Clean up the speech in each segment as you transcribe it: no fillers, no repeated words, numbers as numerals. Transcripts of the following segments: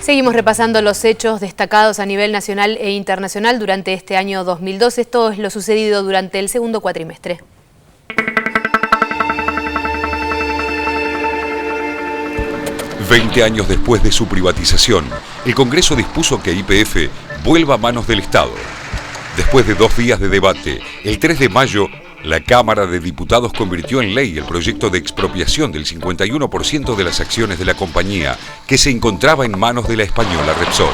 Seguimos repasando los hechos destacados a nivel nacional e internacional durante este año 2012. Esto es lo sucedido durante el segundo cuatrimestre. Veinte años después de su privatización, el Congreso dispuso que YPF vuelva a manos del Estado. Después de 2 días de debate, el 3 de mayo, la Cámara de Diputados convirtió en ley el proyecto de expropiación del 51% de las acciones de la compañía que se encontraba en manos de la española Repsol.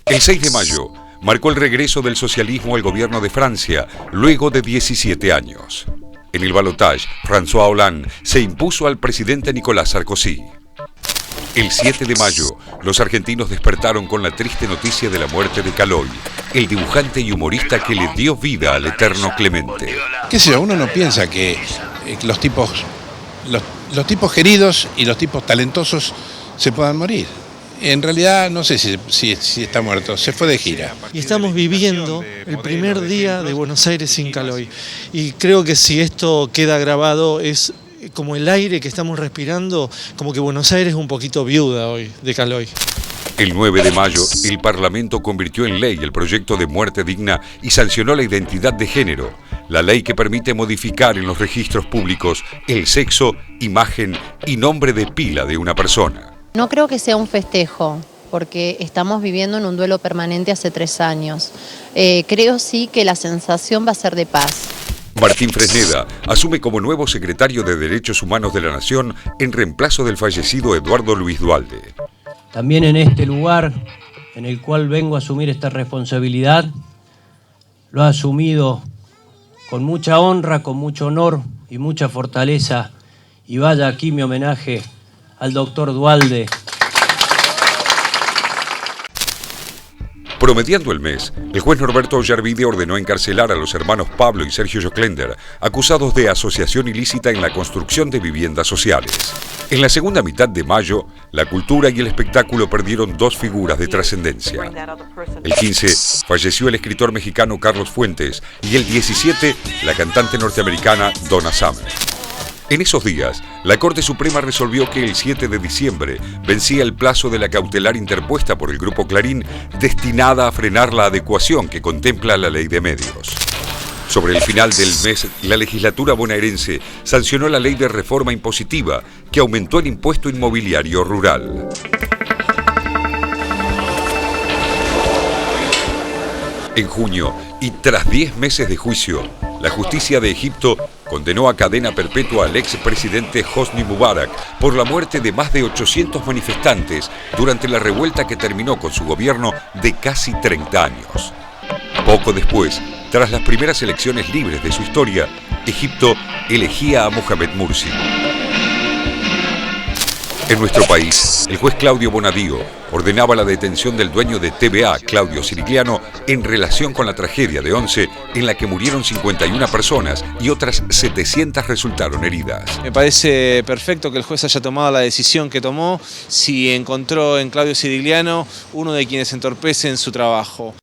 El 6 de mayo marcó el regreso del socialismo al gobierno de Francia luego de 17 años. En el balotaje, François Hollande se impuso al presidente Nicolas Sarkozy. El 7 de mayo, los argentinos despertaron con la triste noticia de la muerte de Caloi, el dibujante y humorista que le dio vida al eterno Clemente. ¿Qué sé yo? Uno no piensa que los tipos queridos y los tipos talentosos se puedan morir. En realidad no sé si está muerto, se fue de gira. Y estamos viviendo el primer día de Buenos Aires sin Caloi. Y creo que si esto queda grabado es como el aire que estamos respirando, como que Buenos Aires es un poquito viuda hoy de Caloi. El 9 de mayo, el Parlamento convirtió en ley el proyecto de muerte digna y sancionó la identidad de género, la ley que permite modificar en los registros públicos el sexo, imagen y nombre de pila de una persona. No creo que sea un festejo, porque estamos viviendo en un duelo permanente hace 3 años. Creo sí que la sensación va a ser de paz. Martín Fresneda asume como nuevo secretario de Derechos Humanos de la Nación en reemplazo del fallecido Eduardo Luis Duhalde. También en este lugar en el cual vengo a asumir esta responsabilidad, lo ha asumido con mucha honra, con mucho honor y mucha fortaleza. Y vaya aquí mi homenaje al doctor Duhalde. Promediando el mes, el juez Norberto Ollarvide ordenó encarcelar a los hermanos Pablo y Sergio Joclender, acusados de asociación ilícita en la construcción de viviendas sociales. En la segunda mitad de mayo, la cultura y el espectáculo perdieron 2 figuras de trascendencia. El 15 falleció el escritor mexicano Carlos Fuentes y el 17 la cantante norteamericana Donna Summer. En esos días, la Corte Suprema resolvió que el 7 de diciembre vencía el plazo de la cautelar interpuesta por el Grupo Clarín destinada a frenar la adecuación que contempla la Ley de Medios. Sobre el final del mes, la legislatura bonaerense sancionó la Ley de Reforma Impositiva que aumentó el impuesto inmobiliario rural. En junio, y tras 10 meses de juicio, la justicia de Egipto condenó a cadena perpetua al expresidente Hosni Mubarak por la muerte de más de 800 manifestantes durante la revuelta que terminó con su gobierno de casi 30 años. Poco después, tras las primeras elecciones libres de su historia, Egipto elegía a Mohamed Mursi. En nuestro país, el juez Claudio Bonadío ordenaba la detención del dueño de TVA, Claudio Sirigliano, en relación con la tragedia de Once, en la que murieron 51 personas y otras 700 resultaron heridas. Me parece perfecto que el juez haya tomado la decisión que tomó si encontró en Claudio Sirigliano uno de quienes entorpecen su trabajo.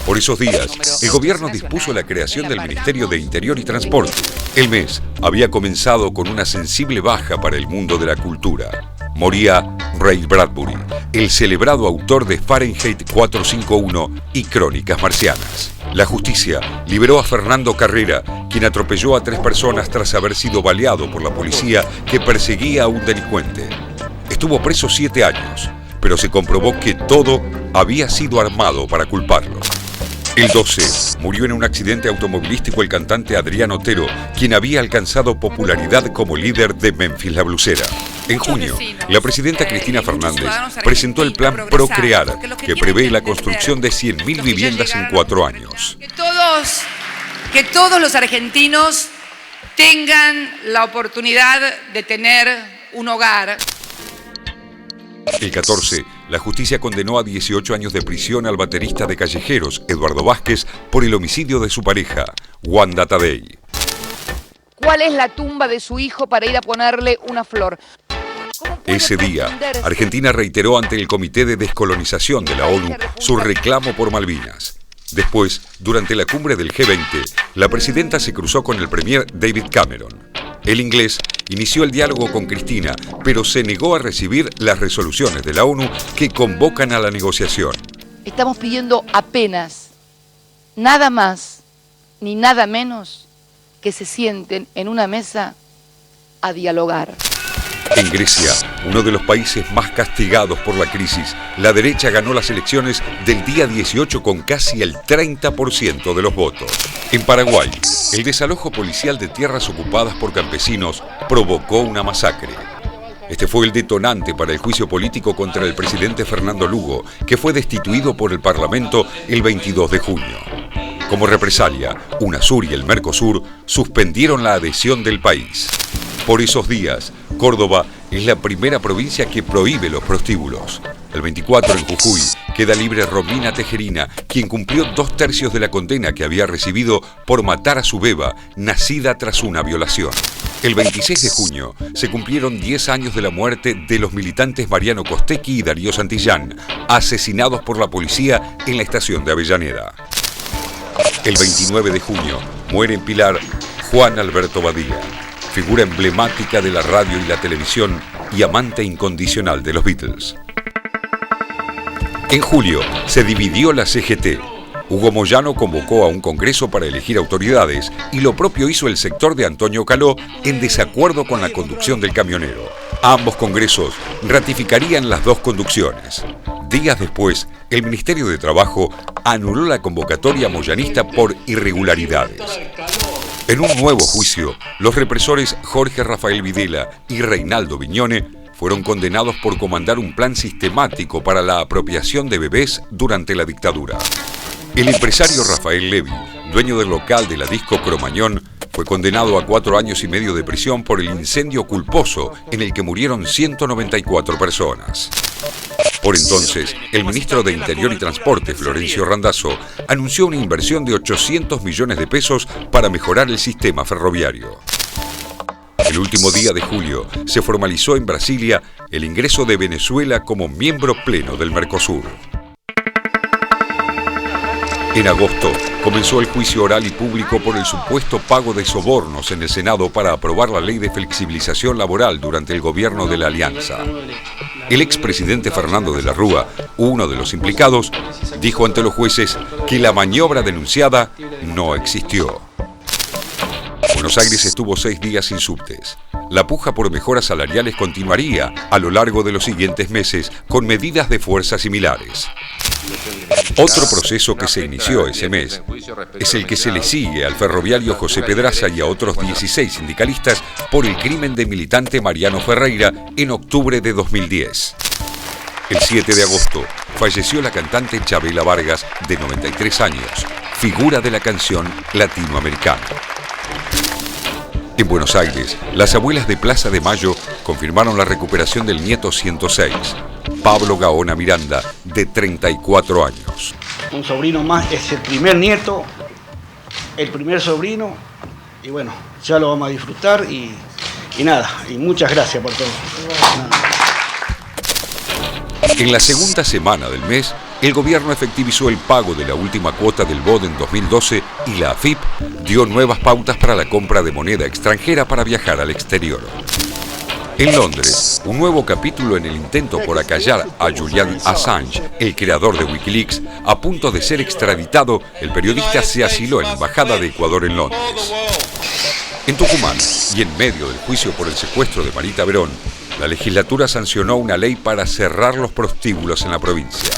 Por esos días, el gobierno dispuso la creación del Ministerio de Interior y Transporte. El mes había comenzado con una sensible baja para el mundo de la cultura. Moría Ray Bradbury, el celebrado autor de Fahrenheit 451 y Crónicas Marcianas. La justicia liberó a Fernando Carrera, quien atropelló a 3 personas tras haber sido baleado por la policía que perseguía a un delincuente. Estuvo preso 7 años, pero se comprobó que todo había sido armado para culparlo. El 12 murió en un accidente automovilístico el cantante Adrián Otero, quien había alcanzado popularidad como líder de Memphis la Blusera. En junio, la presidenta Cristina Fernández presentó el plan Procrear, que prevé la construcción de 100.000 viviendas en 4 años. Que todos los argentinos tengan la oportunidad de tener un hogar. El 14, la justicia condenó a 18 años de prisión al baterista de Callejeros, Eduardo Vázquez, por el homicidio de su pareja, Wanda Tadei. ¿Cuál es la tumba de su hijo para ir a ponerle una flor? Ese día, Argentina reiteró ante el Comité de Descolonización de la ONU su reclamo por Malvinas. Después, durante la cumbre del G20, la presidenta se cruzó con el premier David Cameron. El inglés inició el diálogo con Cristina, pero se negó a recibir las resoluciones de la ONU que convocan a la negociación. Estamos pidiendo apenas, nada más ni nada menos, que se sienten en una mesa a dialogar. En Grecia, uno de los países más castigados por la crisis, la derecha ganó las elecciones del día 18 con casi el 30% de los votos. En Paraguay, el desalojo policial de tierras ocupadas por campesinos provocó una masacre. Este fue el detonante para el juicio político contra el presidente Fernando Lugo, que fue destituido por el Parlamento el 22 de junio. Como represalia, UNASUR y el Mercosur suspendieron la adhesión del país. Por esos días, Córdoba es la primera provincia que prohíbe los prostíbulos. El 24 en Jujuy queda libre Romina Tejerina, quien cumplió 2/3 de la condena que había recibido por matar a su beba, nacida tras una violación. El 26 de junio se cumplieron 10 años de la muerte de los militantes Mariano Costecchi y Darío Santillán, asesinados por la policía en la estación de Avellaneda. El 29 de junio muere en Pilar Juan Alberto Badía, figura emblemática de la radio y la televisión y amante incondicional de los Beatles. En julio se dividió la CGT. Hugo Moyano convocó a un congreso para elegir autoridades y lo propio hizo el sector de Antonio Caló en desacuerdo con la conducción del camionero. Ambos congresos ratificarían las dos conducciones. Días después, el Ministerio de Trabajo anuló la convocatoria moyanista por irregularidades. En un nuevo juicio, los represores Jorge Rafael Videla y Reinaldo Viñone fueron condenados por comandar un plan sistemático para la apropiación de bebés durante la dictadura. El empresario Rafael Levy, dueño del local de la disco Cromañón, fue condenado a 4 años y medio de prisión por el incendio culposo en el que murieron 194 personas. Por entonces, el ministro de Interior y Transporte, Florencio Randazzo, anunció una inversión de 800 millones de pesos para mejorar el sistema ferroviario. El último día de julio se formalizó en Brasilia el ingreso de Venezuela como miembro pleno del Mercosur. En agosto comenzó el juicio oral y público por el supuesto pago de sobornos en el Senado para aprobar la ley de flexibilización laboral durante el gobierno de la Alianza. El expresidente Fernando de la Rúa, uno de los implicados, dijo ante los jueces que la maniobra denunciada no existió. Buenos Aires estuvo 6 días sin subtes. La puja por mejoras salariales continuaría a lo largo de los siguientes meses con medidas de fuerza similares. Otro proceso que se inició ese mes es el que se le sigue al ferroviario José Pedraza y a otros 16 sindicalistas por el crimen del militante Mariano Ferreira en octubre de 2010. El 7 de agosto falleció la cantante Chabela Vargas, de 93 años, figura de la canción latinoamericana. En Buenos Aires, las abuelas de Plaza de Mayo confirmaron la recuperación del nieto 106, Pablo Gaona Miranda, de 34 años. Un sobrino más, es el primer nieto, el primer sobrino, y bueno, ya lo vamos a disfrutar y nada, y muchas gracias por todo. En la segunda semana del mes, el gobierno efectivizó el pago de la última cuota del BOD en 2012 y la AFIP dio nuevas pautas para la compra de moneda extranjera para viajar al exterior. En Londres, un nuevo capítulo en el intento por acallar a Julian Assange, el creador de Wikileaks, a punto de ser extraditado, el periodista se asiló en la Embajada de Ecuador en Londres. En Tucumán, y en medio del juicio por el secuestro de Marita Verón, la legislatura sancionó una ley para cerrar los prostíbulos en la provincia.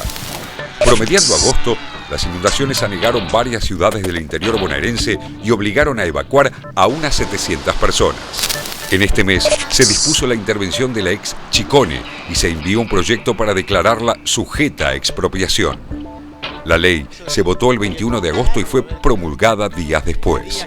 Promediando agosto, las inundaciones anegaron varias ciudades del interior bonaerense y obligaron a evacuar a unas 700 personas. En este mes se dispuso la intervención de la ex Chicone y se envió un proyecto para declararla sujeta a expropiación. La ley se votó el 21 de agosto y fue promulgada días después.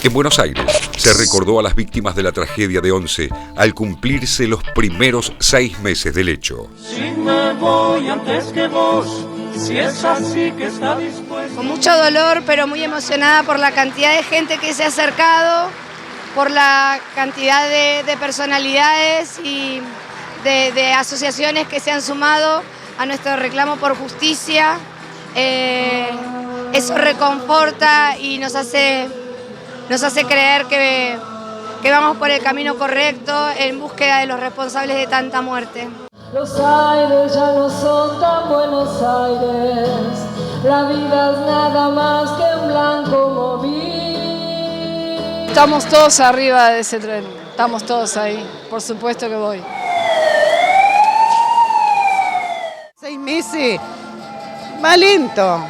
En Buenos Aires se recordó a las víctimas de la tragedia de Once al cumplirse los primeros 6 meses del hecho. Si me voy antes que vos, si es así que está dispuesto. Con mucho dolor, pero muy emocionada por la cantidad de gente que se ha acercado, por la cantidad de personalidades y de asociaciones que se han sumado a nuestro reclamo por justicia. Eso reconforta y nos hace creer que que vamos por el camino correcto en búsqueda de los responsables de tanta muerte. Los aires ya no son tan Buenos Aires, la vida es nada más que un blanco móvil. Estamos todos arriba de ese tren, estamos todos ahí, por supuesto que voy. 6 meses, va lento,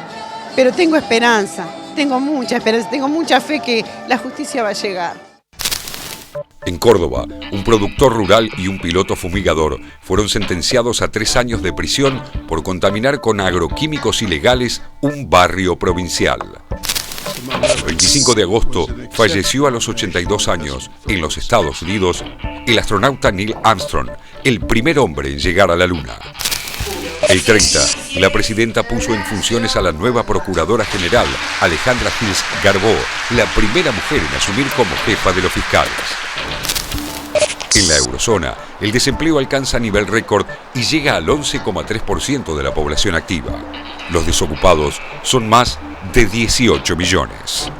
pero tengo esperanza, tengo mucha esperanza, tengo mucha fe que la justicia va a llegar. En Córdoba, un productor rural y un piloto fumigador fueron sentenciados a 3 años de prisión por contaminar con agroquímicos ilegales un barrio provincial. El 25 de agosto falleció a los 82 años en los Estados Unidos el astronauta Neil Armstrong, el primer hombre en llegar a la Luna. El 30, la presidenta puso en funciones a la nueva Procuradora General, Alejandra Gils Garbó, la primera mujer en asumir como jefa de los fiscales. En la eurozona, el desempleo alcanza nivel récord y llega al 11,3% de la población activa. Los desocupados son más de 18 millones.